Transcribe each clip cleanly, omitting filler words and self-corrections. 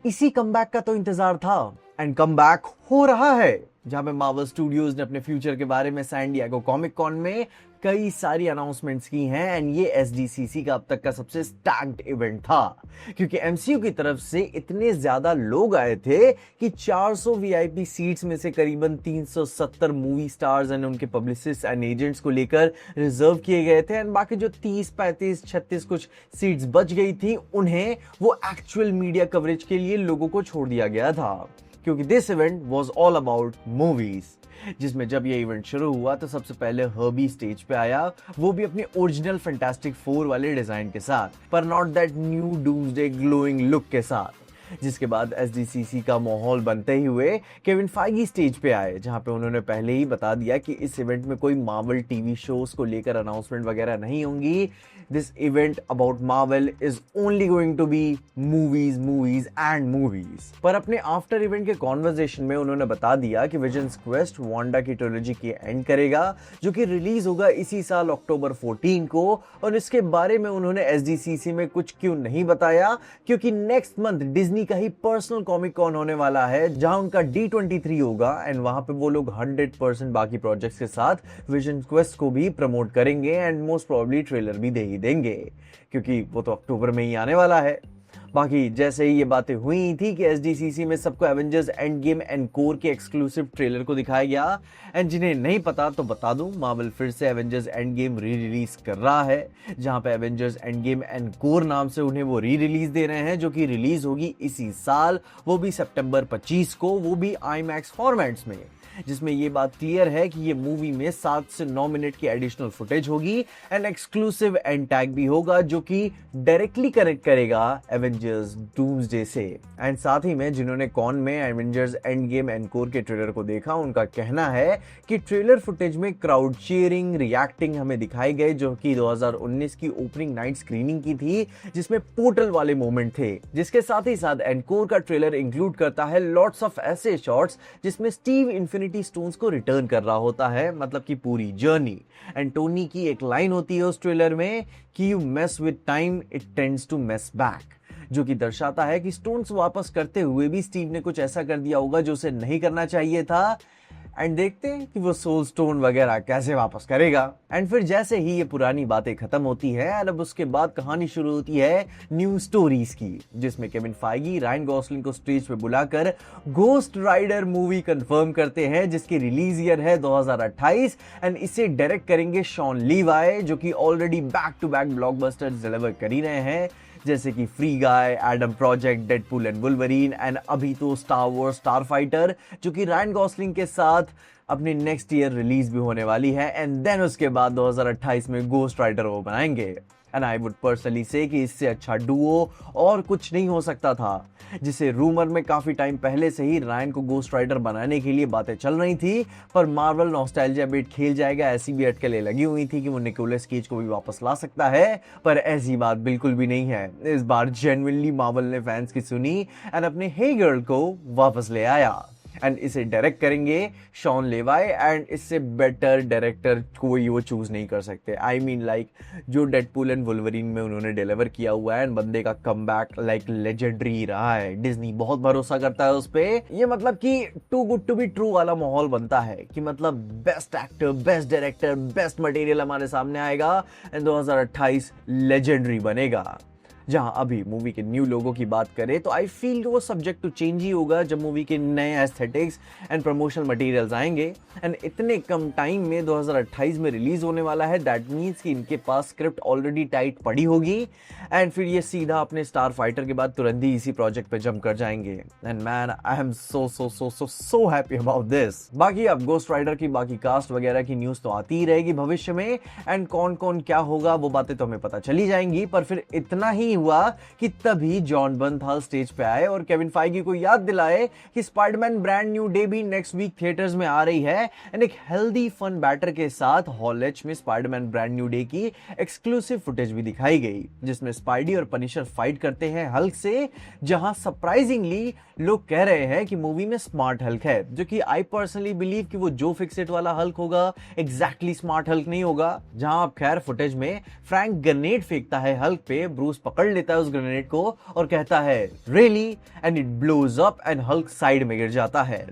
इसी कमबैक का तो इंतजार था एंड कमबैक हो रहा है, जहां पे मार्वल स्टूडियोज ने अपने फ्यूचर के बारे में सैन डिएगो कॉमिक कॉन में कई सारी अनाउंसमेंट्स की हैं एंड ये एसडीसीसी का अब तक का सबसे स्टैक्ड इवेंट था, क्योंकि एमसीयू की तरफ से इतने ज्यादा लोग आए थे कि 400 वीआईपी सीट्स में से करीबन 370 मूवी स्टार्स एंड उनके पब्लिसिस्ट एंड एजेंट्स को लेकर रिजर्व किए गए थे एंड बाकी जो 30, 35, 36 कुछ सीट्स बच गई थी उन्हें वो एक्चुअल मीडिया कवरेज के लिए लोगों को छोड़ दिया गया था, क्योंकि this event was all about movies. जिसमें जब ये इवेंट शुरू हुआ तो सबसे पहले हर्बी स्टेज पे आया, वो भी अपने ओरिजिनल फैंटास्टिक फोर वाले डिजाइन के साथ, पर not that new doomsday glowing look के साथ। जिसके बाद एसडीसीसी का माहौल बनते ही हुए केविन फाइगी स्टेज पे आए, जहां पे उन्होंने पहले ही बता दिया कि इस इवेंट में कोई मार्वल टीवी शोज को लेकर अनाउंसमेंट वगैरह नहीं होंगी। This event about Marvel is only going to be movies, movies and movies. पर अपने आफ्टर इवेंट के कॉन्वर्सेशन में उन्होंने बता दिया कि विजन्स क्वेस्ट वांडा की ट्रिलॉजी की एंड करेगा, जो कि रिलीज होगा इसी साल अक्टूबर 14 को। और इसके बारे में उन्होंने एसडीसीसी में कुछ क्यों नहीं बताया, क्योंकि नेक्स्ट मंथ डिज्नी का ही पर्सनल कॉमिक कॉन होने वाला है, जहां उनका D23 होगा एंड वहां पे वो लोग 100% बाकी प्रोजेक्ट्स के साथ विजन क्वेस्ट को भी प्रमोट करेंगे एंड मोस्ट प्रोबेबली ट्रेलर भी दे ही देंगे, क्योंकि वो तो अक्टूबर में ही आने वाला है। बाकी जैसे ही ये बातें हुई थी कि एसडीसीसी में सबको Avengers end game and core के एक्सक्लूसिव ट्रेलर को दिखाया गया एंड जिन्हें नहीं पता तो बता दूं, मार्वल फिर से Avengers end game re release कर रहा है, जहां पे Avengers end game and core नाम से उन्हें वो री रिलीज दे रहे हैं, जो कि रिलीज होगी इसी साल, वो भी सितंबर 25 को, वो भी आईमैक्स फॉर्मेट्स में। जिसमें ये बात क्लियर है कि ये मूवी में 7 से 9 मिनट की एडिशनल फुटेज होगी एंड एक्सक्लूसिव एंड टैग भी होगा, जो कि डायरेक्टली कनेक्ट करेगा एवेंजर्स डूम्सडे से। एंड साथ ही में जिन्होंने कॉन में Avengers end game and core के ट्रेलर को देखा, उनका कहना है कि ट्रेलर फुटेज में क्राउड चीयरिंग, रिएक्टिंग हमें दिखाई गए, जो कि 2019 की ओपनिंग नाइट स्क्रीनिंग की थी, जिसमें पोर्टल वाले मोमेंट थे। जिसके साथ ही साथ एंड कोर का ट्रेलर इंक्लूड करता है लॉट्स ऑफ ऐसे शॉट्स जिसमें स्टीव इन्फिनिटी स्टोन्स को रिटर्न कर रहा होता है, मतलब कि पूरी जर्नी। एंड टोनी की एक लाइन होती है उस ट्रेलर में कि you mess with time it tends to mess back, जो कि दर्शाता है कि स्टोन्स वापस करते हुए भी स्टीव ने कुछ ऐसा कर दिया होगा जो उसे नहीं करना चाहिए था। एंड देखते हैं कि वो सोल स्टोन वगैरह कैसे वापस करेगा। एंड फिर जैसे ही ये पुरानी बातें खत्म होती है एंड अब उसके बाद कहानी शुरू होती है न्यू स्टोरीज की, जिसमें केविन फाइगी रायन गॉसलिंग को स्टेज पे बुलाकर घोस्ट राइडर मूवी कंफर्म करते हैं, जिसकी रिलीज ईयर है 2028 एंड इसे डायरेक्ट करेंगे शॉन लीवाई, जो कि already back to back blockbusters deliver कर ही रहे हैं, जैसे कि Free Guy, Adam Project, Deadpool and Wolverine and अभी तो स्टार वॉर्स स्टार फाइटर, जो कि रायन गॉसलिंग के साथ अपनी नेक्स्ट ईयर रिलीज भी होने वाली है। एंड देन उसके बाद 2028 में घोस्ट राइडर वो बनाएंगे। एंड आई वुड पर्सनली से कि इससे अच्छा डुओ और कुछ नहीं हो सकता था, जिसे रूमर में काफी टाइम पहले से ही रायन को घोस्ट राइडर बनाने के लिए बातें चल रही थी, पर मार्वल नॉस्टैल्जिया बेट खेल जाएगा ऐसी भी अटकलें लगी हुई थी कि वो निकोलस केज को भी वापस ला सकता है, पर ऐसी बात बिल्कुल भी नहीं है। इस बार जेन्युइनली मार्वल ने फैंस की सुनी एंड अपने हे गर्ल को वापस ले आया एंड इसे डायरेक्ट करेंगे शॉन लेवाई एंड इससे बेटर डायरेक्टर कोई वो चूज नहीं कर सकते। आई मीन लाइक जो डेडपूल एंड वुल्वरीन में उन्होंने डिलीवर किया हुआ है एंड बंदे का कमबैक लाइक लेजेंडरी रहा है, डिज्नी बहुत भरोसा करता है उस पे। ये मतलब कि too good to be true वाला माहौल बनता है कि मतलब best actor, best director, best material हमारे सामने आएगा एंड 2028 लेजेंडरी बनेगा। जहां अभी मूवी के न्यू लोगों की बात करें तो आई फील वो सब्जेक्ट टू चेंज ही होगा जब मूवी के नए एस्थेटिक्स एंड प्रमोशनल मटेरियल्स आएंगे एंड इतने कम टाइम में 2028 में रिलीज होने वाला है। दैट मीन्स कि इनके पास स्क्रिप्ट ऑलरेडी टाइट पड़ी होगी एंड फिर ये सीधा अपने स्टार फाइटर के बाद तुरंत ही इसी प्रोजेक्ट पे जंप कर जाएंगे and man I am so happy about this. बाकी अब घोस्ट राइडर की बाकी कास्ट वगैरह की न्यूज तो आती ही रहेगी भविष्य में एंड कौन कौन क्या होगा वो बातें तो हमें पता चली जाएंगी, पर फिर इतना ही हुआ कि तभी जॉन बर्नथाल स्टेज पे आए और केविन फाइगी को याद दिलाए कि स्पाइडरमैन ब्रांड न्यू डे भी नेक्स्ट वीक थिएटर्स में आ रही है एंड एक हेल्दी फन बैटर के साथ हॉल एच में स्पाइडरमैन ब्रांड न्यू डे की एक्सक्लूसिव फुटेज भी दिखाई गई, जिसमें स्पाइडी और पनिशर फाइट करते हैं हल्क से, जहां सरप्राइजिंगली लोग कह रहे हैं कि मूवी में स्मार्ट हल्क है, जो कि आई पर्सनली बिलीव कि वो जो फिक्सेट वाला हल्क होगा एग्जैक्टली स्मार्ट हल्क नहीं होगा। जहां अब खैर फुटेज में फ्रैंक ग्रेनेड फेंकता है हल्क पे, ब्रूस पकड़ पकड़ लेता है उस ग्रेनेड को और कहता है really, and it blows up and Hulk side में गिर जाता है।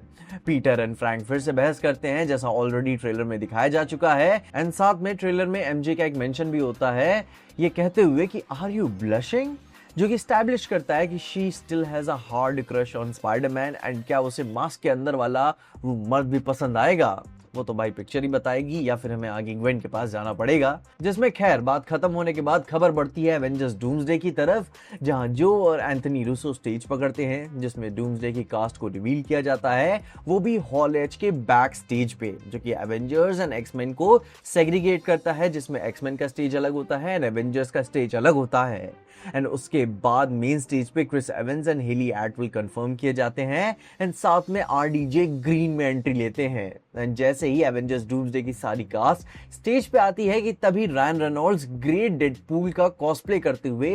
पीटर एंड फ्रैंक फिर से बहस करते हैं जैसा ऑलरेडी ट्रेलर में दिखाया जा चुका है, एंड साथ में ट्रेलर में एमजे का एक मेंशन भी होता है ये कहते हुए कि आर यू ब्लशिंग, जो कि स्टैब्लिश करता है कि she still has a hard crush on Spiderman, and क्या उसे मास्क के अंदर वाला वो मर्द भी पसंद आएगा वो तो भाई पिक्चर ही बताएगी, या फिर हमें आगे ग्वेन के पास जाना पड़ेगा। जिसमें खैर बात खत्म होने के बाद खबर बढ़ती है एवेंजर्स डूम्सडे की तरफ, जहां जो और एंथनी रूसो स्टेज पकड़ते हैं, जिसमें डूम्सडे की कास्ट को रिवील किया जाता है, वो भी हॉल एच के बैक स्टेज पे, जो कि एवेंजर्स एंड एक्समैन को सेग्रीगेट करता है, जिसमें एक्समैन का स्टेज अलग होता है एंड एवेंजर्स का स्टेज अलग होता है। एंड उसके बाद मेन स्टेज पे Chris Evans and Hayley Atwell confirm किए जाते हैं, एंड साथ में आरडीजे ग्रीन में एंट्री लेते हैं। एंड जैसे ही एवेंजर्स डूम्सडे की सारी कास्ट स्टेज पे आती है कि तभी रायन रेनॉल्ड्स ग्रेट डेडपूल का कॉस्प्ले करते हुए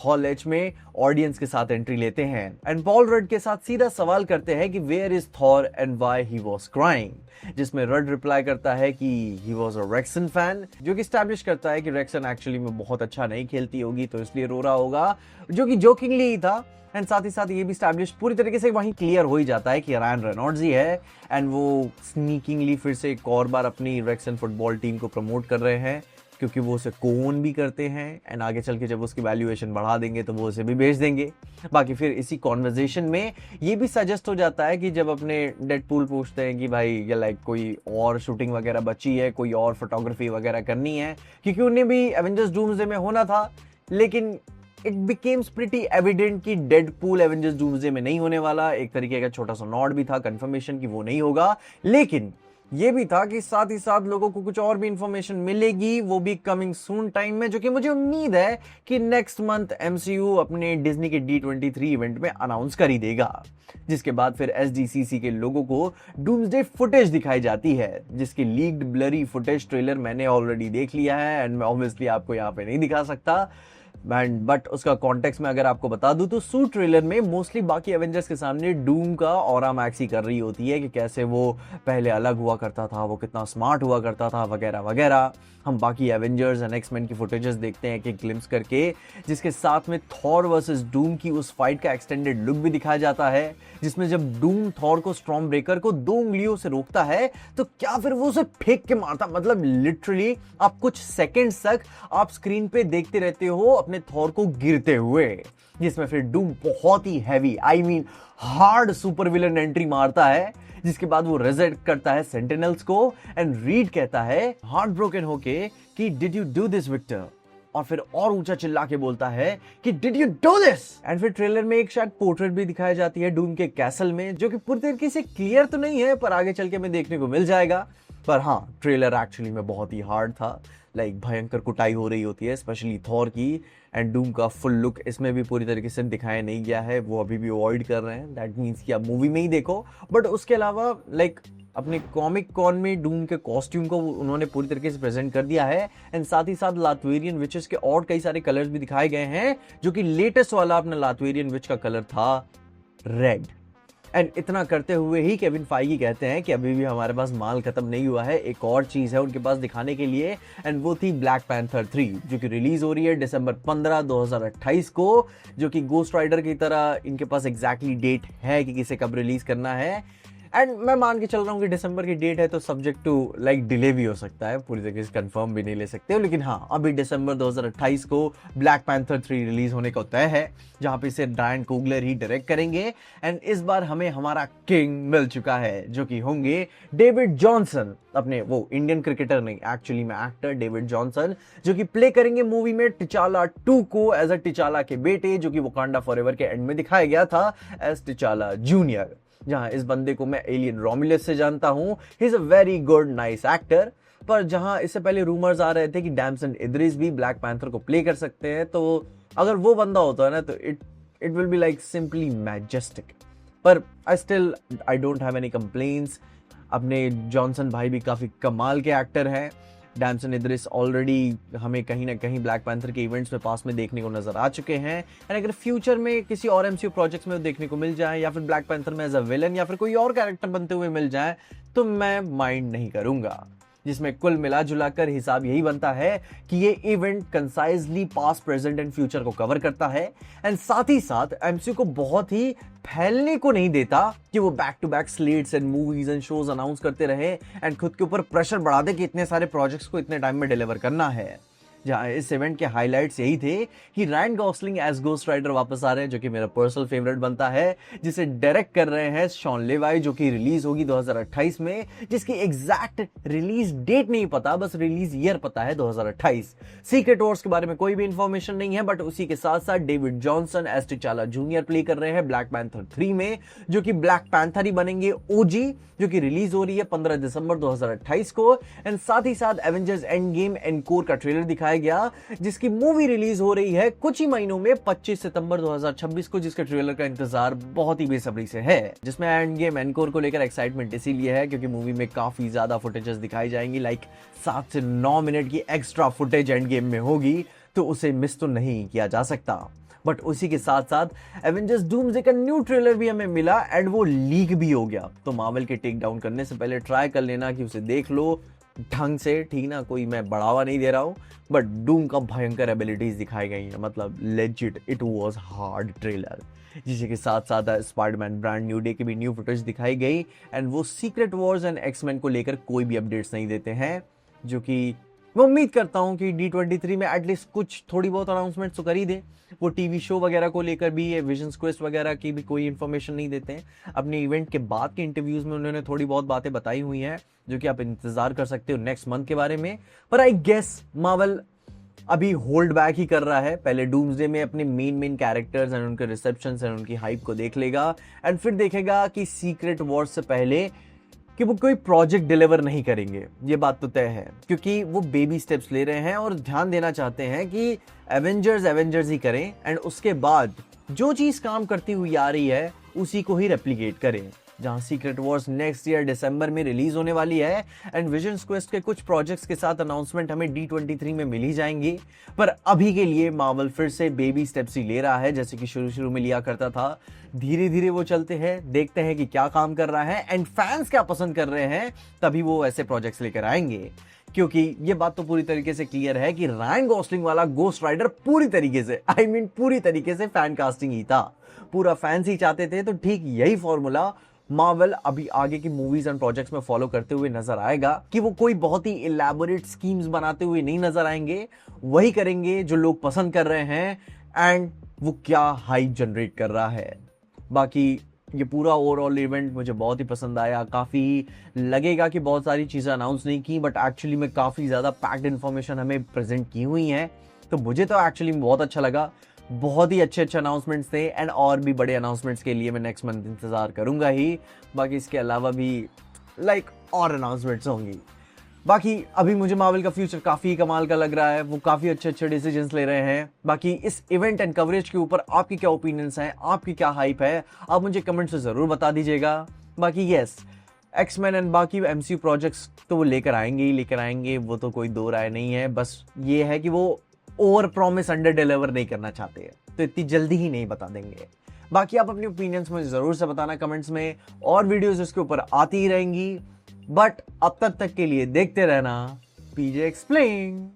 हॉल एच में ऑडियंस के साथ एंट्री लेते हैं, एंड पॉल रड के साथ सीधा सवाल करते हैं कि where is Thor and why he was crying, जिसमें रड रिप्लाई करता है कि ही वाज अ रेक्सन फैन, जो कि स्टैब्लिश करता है कि रेक्सन एक्चुअली में बहुत अच्छा नहीं खेलती होगी तो इसलिए रो रहा होगा, जो कि जोकिंगली ही था। एंड साथ ही साथ ये भी स्टैब्लिश पूरी तरीके से वहीं क्लियर हो ही जाता है कि रायन रेनॉल्ड्स ही है, एंड वो स्नीकिंगली फिर से एक और बार अपनी रेक्सन फुटबॉल टीम को प्रमोट कर रहे हैं, क्योंकि वो उसे कोन भी करते हैं, एंड आगे चल के जब उसकी वैल्यूएशन बढ़ा देंगे तो वो उसे भी बेच देंगे। बाकी फिर इसी कॉन्वर्जेशन में ये भी सजेस्ट हो जाता है कि जब अपने डेडपूल पूछते हैं कि भाई या लाइक कोई और शूटिंग वगैरह बची है, कोई और फोटोग्राफी वगैरह करनी है, क्योंकि उन्हें भी एवेंजर्स डूम्सडे में होना था, लेकिन इट बिकेम्स प्रिटी एविडेंट कि डेडपूल एवेंजर्स डूम्सडे में नहीं होने वाला। एक तरीके का छोटा सा नॉड भी था कंफर्मेशन कि वो नहीं होगा, लेकिन ये भी था कि साथ ही साथ लोगों को कुछ और भी इंफॉर्मेशन मिलेगी, वो भी कमिंग सून टाइम में, जो कि मुझे उम्मीद है कि नेक्स्ट मंथ एमसीयू अपने डिज्नी के D23 इवेंट में अनाउंस कर ही देगा। जिसके बाद फिर एसडीसीसी के लोगों को डूम्सडे फुटेज दिखाई जाती है, जिसकी लीक्ड ब्लरी फुटेज ट्रेलर मैंने ऑलरेडी देख लिया है, एंड मैं ऑब्वियसली आपको यहाँ पे नहीं दिखा सकता, बट उसका कॉन्टेक्स्ट में अगर आपको बता दूं तो सूट ट्रेलर में मोस्टली बाकी एवेंजर्स के सामने डूम का ऑरा मैक्सी कर रही होती है कि कैसे वो पहले अलग हुआ करता था, वो कितना स्मार्ट हुआ करता था वगैरह वगैरह। हम बाकी एवेंजर्स एंड एक्समैन की फुटेजेस देखते हैं कि ग्लिम्स करके, जिसके साथ में थॉर वर्सेस डूम की उस फाइट का एक्सटेंडेड लुक भी दिखाया जाता है, जिसमें जब डूम थॉर को स्टॉर्म ब्रेकर को 2 उंगलियों से रोकता है तो क्या फिर वो उसे फेंक के मारता, मतलब लिटरली आप कुछ सेकेंड्स तक आप स्क्रीन पे देखते रहते हो अपने थॉर को गिरते हुए, जिसमें फिर डूम बहुत ही heavy I mean hard super villain entry मारता है, जिसके बाद वो रिजेक्ट करता है सेंटिनल्स को, एंड रीड कहता है हार्ट ब्रोकन होके कि did you do this Victor, और फिर और ऊंचा चिल्ला के बोलता है कि did you do this. And फिर ट्रेलर में एक शायद पोर्ट्रेट भी दिखाई जाती है डूम के कैसल में, जो कि पूरी तरीके से क्लियर तो नहीं है पर आगे चल के हमें देखने को मिल जाएगा। पर हाँ, ट्रेलर एक्चुअली में बहुत ही हार्ड था, लाइक भयंकर कुटाई हो रही होती है स्पेशली थॉर की, एंड डूम का फुल लुक इसमें भी पूरी तरीके से दिखाया नहीं गया है, वो अभी भी अवॉइड कर रहे हैं, दैट मीन्स कि आप मूवी में ही देखो। बट उसके अलावा लाइक अपने कॉमिक कॉन में डूम के कॉस्ट्यूम को उन्होंने पूरी तरीके से प्रेजेंट कर दिया है, एंड साथ ही साथ लातवेरियन विचेस के और कई सारे कलर्स भी दिखाए गए हैं, जो कि लेटेस्ट वाला अपना लातवेरियन विच का कलर था रेड। एंड इतना करते हुए ही केविन फाइगी कहते हैं कि अभी भी हमारे पास माल खत्म नहीं हुआ है, एक और चीज है उनके पास दिखाने के लिए, एंड वो थी ब्लैक पैंथर 3, जो कि रिलीज हो रही है दिसंबर 15, 2028 को, जो कि गोस्ट राइडर की तरह इनके पास एग्जैक्टली डेट है कि किसे कब रिलीज करना है। एंड मैं मान के चल रहा हूँ कि दिसंबर की डेट है तो सब्जेक्ट टू लाइक डिले भी हो सकता है, पूरी तरीके से कंफर्म भी नहीं ले सकते हो, लेकिन हाँ अभी दिसंबर 2028 को ब्लैक पैंथर 3 रिलीज होने का तय है, जहाँ पे इसे रायन कुगलर ही डायरेक्ट करेंगे। एंड इस बार हमें हमारा किंग मिल चुका है, जो कि होंगे डेविड जॉनसन, अपने वो इंडियन क्रिकेटर नहीं एक्चुअली में एक्टर डेविड जॉनसन, जो कि प्ले करेंगे मूवी में टिचाला 2 को एज अ टिचाला के बेटे, जो कि वकांडा फॉरएवर के एंड में दिखाया गया था एज टिचाला जूनियर। जहां इस बंदे को मैं एलियन रोमुलस से जानता हूं, he is a very good nice actor. पर जहां इससे पहले रूमर्स आ रहे थे कि डैमसन इद्रिस भी ब्लैक पैंथर को प्ले कर सकते हैं, तो अगर वो बंदा होता है ना तो it will be like simply majestic. पर I don't have any complaints, अपने जॉनसन भाई भी काफी कमाल के एक्टर हैं। डैमसन इद्रिस ऑलरेडी हमें कहीं ना कहीं ब्लैक पैंथर के इवेंट्स में पास में देखने को नजर आ चुके हैं, एंड अगर फ्यूचर में किसी और एमसीयू प्रोजेक्ट्स में देखने को मिल जाए, या फिर ब्लैक पैंथर में एज अ विलन या फिर कोई और कैरेक्टर बनते हुए मिल जाए, तो मैं माइंड नहीं करूंगा। जिसमें कुल मिला जुलाकर हिसाब यही बनता है कि ये event concisely past, present and future को कवर करता है एंड साथ ही साथ एमसीयू को बहुत ही फैलने को नहीं देता कि वो back to back slates and movies and shows announce करते रहे एंड खुद के ऊपर प्रेशर बढ़ा दे कि इतने सारे प्रोजेक्ट्स को इतने टाइम में डिलीवर करना है। जहां इस इवेंट के हाइलाइट्स यही थे कि Ryan Gosling as Ghost Rider वापस आ रहे हैं, जो कि मेरा पर्सनल फेवरेट बनता है, जिसे डायरेक्ट कर रहे हैं शॉन लेवाई, जो कि रिलीज होगी 2028 में, जिसकी एग्जैक्ट रिलीज डेट नहीं पता, बस रिलीज ईयर पता है 2028। सीक्रेट वॉर्स के बारे में कोई भी इंफॉर्मेशन नहीं है, बट उसी के साथ साथ David Johnson as T'Challa junior play कर रहे हैं ब्लैक पैंथर 3 में, जो कि ब्लैक पैंथर ही बनेंगे ओजी, जो कि रिलीज हो रही है 15 दिसंबर 2028 को। एंड साथ ही साथ एवेंजर्स एंड गेम एनकोर का ट्रेलर दिखाया गया, जिसकी मूवी रिलीज हो रही है कुछ ही महीनों में 25 सितंबर 2026 को, जिसके ट्रेलर का इंतजार बहुत ही बेसब्री से है। जिसमें एंड गेम एनकोर को लेकर एक्साइटमेंट इसीलिए है क्योंकि मूवी में काफी ज्यादा फुटेजेस दिखाई जाएंगी, लाइक 7 से 9 मिनट की एक्स्ट्रा फुटेज एंड गेम में होगी, तो उसे मिस तो नहीं किया जा सकता। बट उसी के साथ साथ एवेंजर्स डूम्सडे का न्यू ट्रेलर भी हमें मिला एंड वो लीक भी हो गया, तो मार्वल के टेक डाउन करने से पहले ट्राई कर लेना कि उसे देख लो ढंग से, ठीक ना, कोई मैं बढ़ावा नहीं दे रहा हूं, बट डूम का भयंकर एबिलिटीज दिखाई गई हैं, मतलब legit it was hard trailer. जिसी के साथ साथ स्पाइडरमैन ब्रांड न्यू डे की भी न्यू फुटेज दिखाई गई एंड वो सीक्रेट वॉर्स एंड एक्समैन को लेकर कोई भी अपडेट्स नहीं देते हैं, जो कि मैं उम्मीद करता हूं कि D23 में एटलीस्ट कुछ थोड़ी बहुत अनाउंसमेंट तो कर ही दे। वो टीवी शो वगैरह को लेकर भी, विजन्स क्वेस्ट वगैरह की भी कोई इन्फॉर्मेशन नहीं देते हैं। अपने इवेंट के बाद के इंटरव्यूज में उन्होंने थोड़ी बहुत बातें बताई हुई हैं, जो कि आप इंतजार कर सकते हो नेक्स्ट मंथ के बारे में। पर आई गेस मार्वल अभी होल्ड बैक ही कर रहा है, पहले डूम्सडे में अपने मेन कैरेक्टर्स एंड उनके रिसेप्शंस एंड उनकी हाइप को देख लेगा एंड फिर देखेगा कि सीक्रेट वॉर्स से पहले कि वो कोई प्रोजेक्ट डिलीवर नहीं करेंगे, ये बात तो तय है, क्योंकि वो बेबी स्टेप्स ले रहे हैं और ध्यान देना चाहते हैं कि एवेंजर्स ही करें एंड उसके बाद जो चीज काम करती हुई आ रही है उसी को ही रेप्लिकेट करें। जहां सीक्रेट वॉर्स नेक्स्ट ईयर दिसंबर में रिलीज होने वाली है एंड विजन्स क्वेस्ट के कुछ प्रोजेक्ट्स के साथ अनाउंसमेंट हमें D23 में मिल ही जाएंगी, पर अभी के लिए मार्वल फिर से बेबी स्टेप्स ही ले रहा है, जैसे कि शुरू में लिया करता था। धीरे धीरे वो चलते हैं, देखते हैं कि क्या काम कर रहा है एंड फैंस क्या पसंद कर रहे हैं, तभी वो ऐसे प्रोजेक्ट्स लेकर आएंगे। क्योंकि ये बात तो पूरी तरीके से क्लियर है कि रायन गॉसलिंग वाला गोस्ट राइडर पूरी तरीके से पूरी तरीके से फैन कास्टिंग ही था, पूरा फैंस ही चाहते थे। तो ठीक यही फॉर्मूला मार्वल अभी आगे की मूवीज एंड प्रोजेक्ट्स में फॉलो करते हुए नजर आएगा कि वो कोई बहुत ही इलैबोरेट स्कीम्स बनाते हुए नहीं नजर आएंगे, वही करेंगे जो लोग पसंद कर रहे हैं एंड वो क्या हाइप जनरेट कर रहा है। बाकी ये पूरा ओवरऑल इवेंट मुझे बहुत ही पसंद आया, काफ़ी लगेगा कि बहुत सारी चीज़ें अनाउंस नहीं की, बट एक्चुअली में काफ़ी ज़्यादा पैक्ड इन्फॉर्मेशन हमें प्रेजेंट की हुई हैं, तो मुझे तो एक्चुअली बहुत अच्छा लगा। बहुत ही अच्छे अनाउंसमेंट्स थे एंड और भी बड़े अनाउंसमेंट्स के लिए मैं नेक्स्ट मंथ इंतज़ार करूंगा ही। बाकी इसके अलावा भी और अनाउंसमेंट्स होंगी। बाकी अभी मुझे मार्वल का फ्यूचर काफी कमाल का लग रहा है, वो काफी अच्छे डिसीजंस ले रहे हैं। बाकी इस इवेंट एंड कवरेज के ऊपर आपकी क्या ओपिनियंस हैं, आपकी क्या हाइप है, आप मुझे कमेंट से जरूर बता दीजिएगा। बाकी यस, एक्समैन एंड बाकी एमसीयू प्रोजेक्ट्स तो वो लेकर आएंगे, वो तो कोई दो राय नहीं है। बस ये है कि वो ओवर प्रॉमिस अंडर डिलीवर नहीं करना चाहते, तो इतनी जल्दी ही नहीं बता देंगे। बाकी आप अपनी ओपिनियंस मुझे जरूर से बताना कमेंट्स में, और वीडियोस इसके ऊपर आती ही रहेंगी। बट अब तक के लिए देखते रहना पीजे एक्सप्लेन।